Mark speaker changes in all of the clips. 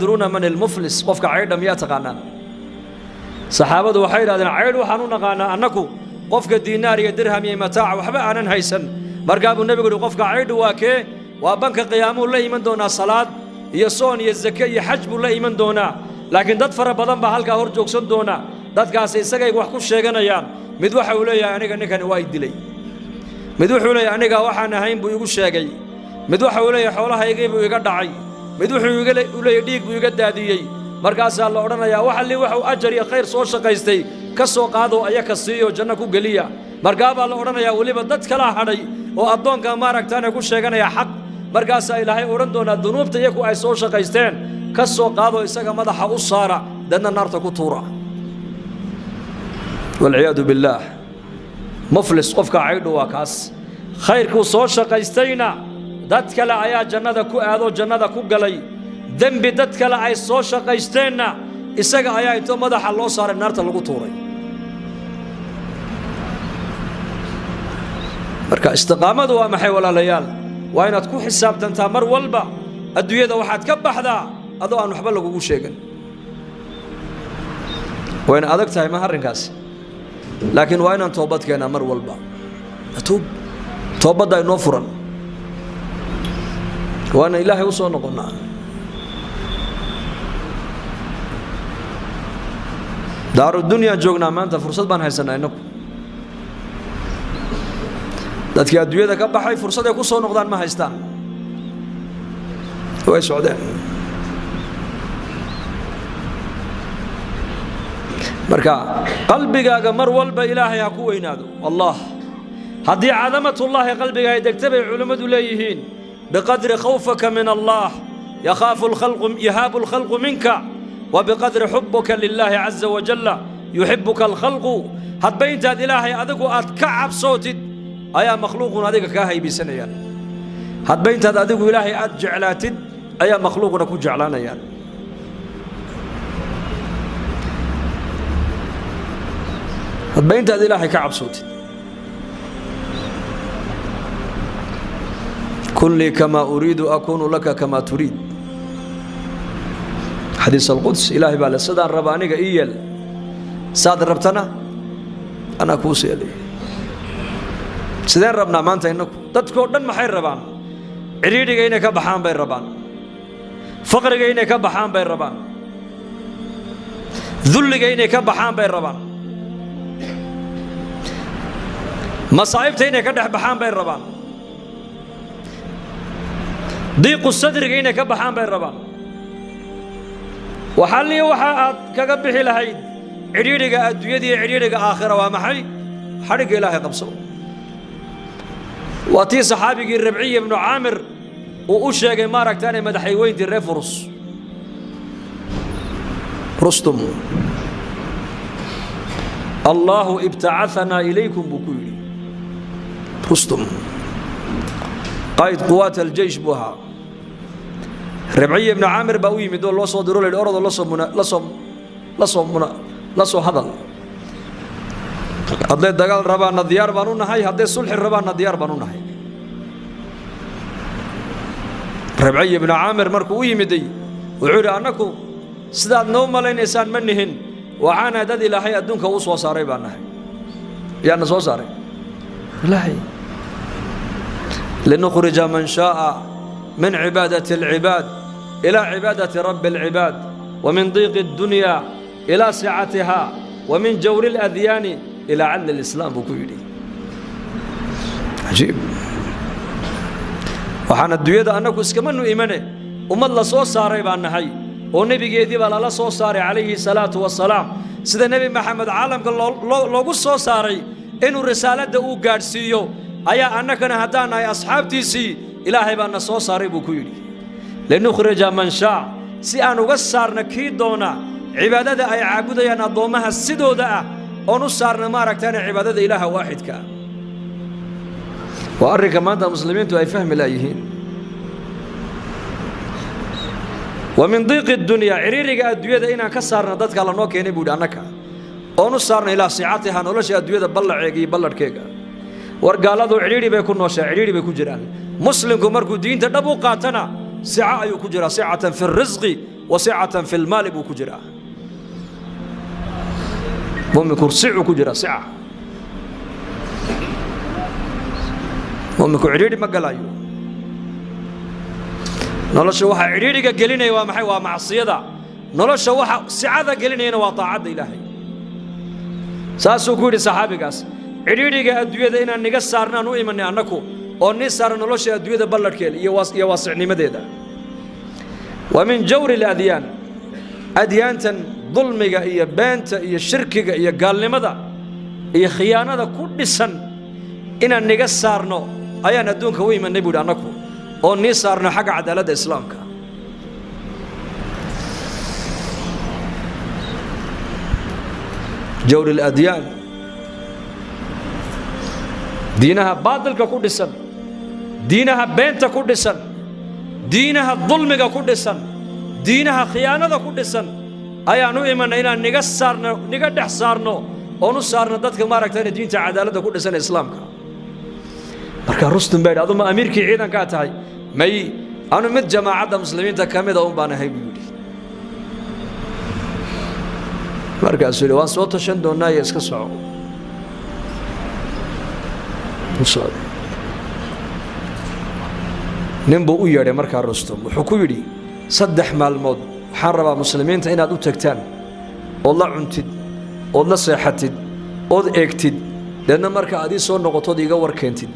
Speaker 1: درون من المفلس قفك عيد مياه تقانا صحابة وحيد هذا عيد وحنون قانا أنكو قفك الدينار يدرهم يمتاع وحبا أنا هيسن مرقاب النبي يقول قفك عيد واكي وبنك قيام الله من دون الصلاة يصون يزكي يحجب الله من دونا لكن دد فر بدن بحالك هرجوك سن دونا دد كاسي سجى وحكو شيغانيان mid waxa uu leeyahay aniga ninkan waa idilay mid wuxuu leeyahay aniga waxaan ahayn buu igu sheegay mid waxa uu leeyahay xoolahaygii buu iga dhacay mid wuxuu iga leeyahay dhiig buu iga daadiyay markaas la oranayaa waxa li waxa uu ajar iyo khayr soo shaqaystay ka soo qaado ayaka siiyo janno ku galiya markaaba la oranayaa waliba dad kala hadhay oo adoonka maaragtaan ku sheeganaya xaq markaas ilaahay oran doona dunuubta iyagu ay soo shaqaysteen ka soo qaado isaga madaxa u saara dadna naarta ku tuura والعياذ بالله مفلس قفك عيد وكاس خيرك سو شقيستينا ددك لا ايا جنده كو ادو جنده كو غلي ذنب ددك لا اي سو شقيستينا اسغا ايا انت مدخ لو صار نارته لو توray marka istiqaamadu waa maxay walaalayaal waa inaad ku xisaabtantaa mar walba adduunyada waxaad ka baxdaa adoo aan waxba lagu sheegin waa in adag tahay ma arrinkaas لكن وين أن توبتك أنا مر والبا أتوب توبة دا نوفرا وأنا إلهي وصلنا قلنا دار الدنيا جوجنا ما أنت فرصة بان هيسنا إنك دتك الدنيا ذاك بحي فرصة يكون صون نقدان ما هيستان هو السعودية مركا قلبك مر والبا إلهي يكون وينادو الله هذه عظمة الله قلبك يدكتب علماء ليهين بقدر خوفك من الله يخاف الخلق يهاب الخلق منك وبقدر حبك لله عز وجل يحبك الخلق هاد بينت هاد إلهي أدقو أتكعب صوتي أيا مخلوق هذيك كاهي بسنيان هاد بينت هاد أدقو إلهي أتجعلاتد أيا مخلوق نكو جعلانيان بينت هذه إلهي كعب صوتي كن لي كما أريد أكون لك كما تريد حديث القدس إلهي بالله سدان ربانيك إيال ساد ربتنا أنا كوسي لي سدان ربنا ما أنت إنك تذكر دن محير ربان عريدي إنك بحان بين ربان فقر إنك بحان بين ربان ذل إنك بحان بين ربان مصائب تينا كدح بحان بين ربان ضيق الصدر كينا كبحان بين ربان وحالي وحاء كقبحي لهيد عريرك أدويدي عريرك آخرة ومحي حرق إلهي قبصه واتي صحابي الربعي بن عامر وأشياء مارك تاني مدحي وين دي ريفرس رستم الله ابتعثنا إليكم بكل رستم قائد قوات الجيش بها ربعي بن عامر باوي من دول لصو درول الأرض لصو هذا هذا دجال ربان الديار بانونا هاي هذا صلح ربان الديار بانونا هاي ربعي بن عامر مركوي مدي وعود أنكو سداد نوم لين إنسان منهن وعانا دد إلى هاي أدونك وصو صاري بانها يعني صو صاري لا هي لنخرج من شاء من عبادة العباد إلى عبادة رب العباد ومن ضيق الدنيا إلى سعتها ومن جور الأذيان إلى عدل الإسلام بكيري عجيب وحنا الدوية أنك اسكمنوا إيمانه وما الله صو صاري بأنها هي ونبي جدي بلا الله صو صاري عليه الصلاة والسلام سيد النبي محمد عالم قال لو صو صاري إنه رسالة دو قارسيو أيا أنك نهدان أي أصحاب تيسي إلهي بأن صو صاري بكيري لنخرج من شاء سي أنو قصار نكيد دونا عبادة أي عابدة ينظمها السدو دا ونصار نمارك تاني عبادة إله واحد كان وأري كمان دا مسلمين تو أي فهم الأيهين ومن ضيق الدنيا عريرك الدنيا دا إنا كسار نددك على نوك ينبود عنك ونصار إلى ساعتها نولش الدنيا دا بلع عيقي بلع كيكا ورقالادو عريري بيكون نوشا عريري بيكون جران مسلم كمركو دين تدبو قاتنا ساعة يكون جرا ساعة في الرزق وسعة في المال بكجرة مؤمن كرسع كجرة سعة مؤمن كعريري مقلايو nolosha waxa ciriiriga gelinaya waa maxay waa macsiiyada nolosha waxa sicada gelinayna waa taacada ilaahay saasuu ku yiri saxaabigaas ciriiriga adduunyada inaan niga saarnaan u imanay annaku oo ni saar nolosha adduunyada balladkeeda iyo waasicnimadeeda wa min jawri al-adyan adyantan dulmiga iyo beenta iyo shirkiga iyo gaalnimada iyo khiyaanada ku dhisan inaan niga saarno ayaan adduunka u imanay buu annaku oo ni saarno xagga cadaaladda islaamka jawr al-adyan diinaha baadilka ku dhisan diinaha beenta ku dhisan diinaha dulmiga ku dhisan diinaha khiyaanada ku dhisan ayaan u imanay inaan niga saarno niga dhex saarno oo nu saarno dadka maaragtay diinta cadaaladda ku dhisan islaamka marka rustum bay adu ma amiirkii ciidanka tahay may anu mid jamaacada muslimiinta kamida u baan ahay buu yiri markaas uu waan soo tashan doonaa iska soco ninbuu u yeedhay markaa rustum wuxuu ku yidhi 3 maalmood waxaan rabaa muslimiinta inaad u tagtaan oo la cuntid oo la seexatid oo eegtid dadna marka aad soo noqotod iga warkeentid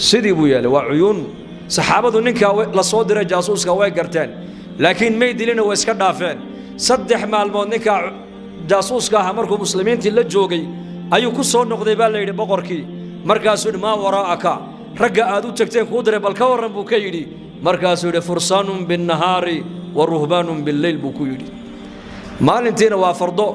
Speaker 1: sidii buu yeelay waa cuyuun saxaabadu ninka la soo diray jaasuuska way garteen laakiin may dilina way iska dhaafeen 3 maalmood ninka jaasuuska ah markuu muslimiintii la joogay ayuu ku soo noqday baa la yidhi boqorkii markaasuu ma waraaka ragga aad u tagteen ku diray bal ka waran buu ka yidhi markaasuu yidhi fursaanun bin nahaari wa ruhbaanun bil layl buu ku yidhi maalintiina waa fardo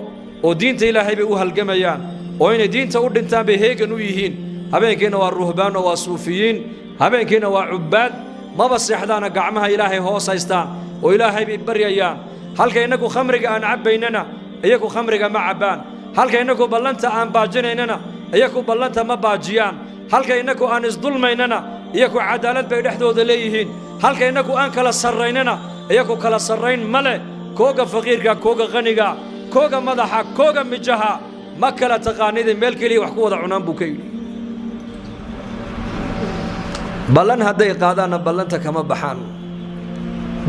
Speaker 1: oo diinta ilaahay bay u halgamayaan oo inay diinta u dhintaan bay heegan u yihiin habeenkiina waa ruhbaan oo waa suufiyiin habeenkiina waa cubaad maba seexdaana gacmaha ilaahay hoos haystaan oo ilaahay bay baryayaan halka inagu khamriga aan cabaynana iyagu khamriga ma cabaan halka inagu ballanta aan baajinaynana iyagu ballanta ma baajiyaan halka inagu aan isdulmaynana iyagu cadaalad bay dhexdooda leeyihiin halka inagu aan kala sarraynana iyagu kala sarrayn male kooga faqiirka kooga qaniga kooga madaxa kooga mijaha ma kala taqaanidin meel kaliya wax ku wada cunaan buu ka yidhi ballan hadday qaadaanna ballanta kama baxaan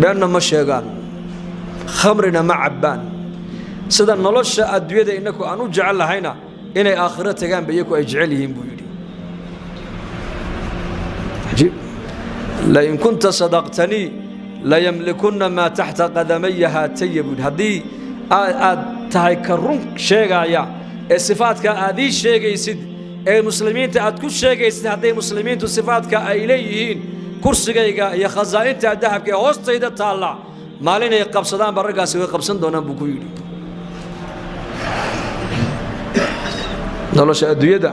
Speaker 1: beenna ma sheegaan khamrina ma cabbaan sida nolosha adduunyada inaku aan u jecel lahayna inay aakhiro tagaan ba iyagu ay jecel yihiin buu yidhi la in kunta sadaqtanii la yamlikunna maa taxta qadamaya haataya buu yidhi haddii aad tahay ka run sheegaya ee sifaadka aad ii sheegaysid ee muslimiinta aad ku sheegaysid hadday muslimiintu sifaadka ay leeyihiin kursigayga iyo khazaa'inta dahabka ee hoostayda taalla maalin ay qabsadaan ba raggaasi way qabsan doonaan buu ku yidhi nolosha adduunyada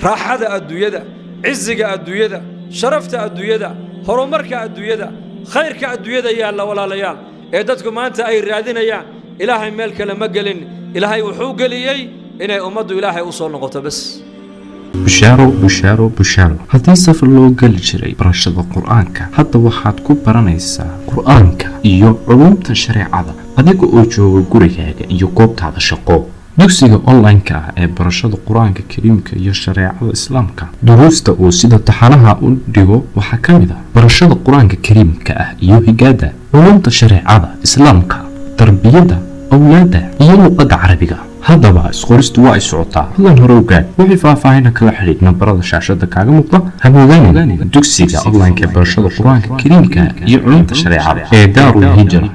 Speaker 1: raaxada adduunyada ciziga adduunyada sharafta adduunyada horumarka adduunyada khayrka adduunyada yaalla walaalayaal ee dadku maanta ay raadinayaan ilaahay meel kale ma gelin ilaahay wuxuu geliyey inay ummaddu ilaahay u soo noqoto bas
Speaker 2: bushaaro haddii safar loo geli jiray barashada qur-aanka hadda waxaad ku baranaysaa qur-aanka iyo culumta shareecada adiga oo jooga gurigaaga iyo goobtaada shaqo dugsiga online-ka ah ee barashada qur-aanka kariimka iyo shareecada islaamka duruusta uu sida taxanaha u dhigo waxaa ka mid ah barashada qur-aanka kariimka ah iyo higaada culumta shareecada islaamka tarbiyada awlaada iyo luqadda carabiga haddaba isqoristu waa ay socotaa hadlan hore ogaad wixii faahfaahina kala xidhiidh nambarada shaashada kaaga muuqda hamoodaanin dugsiga online-ka ee barashada qur-aanka kariimka iyo culumta shareecada ee daarul hijra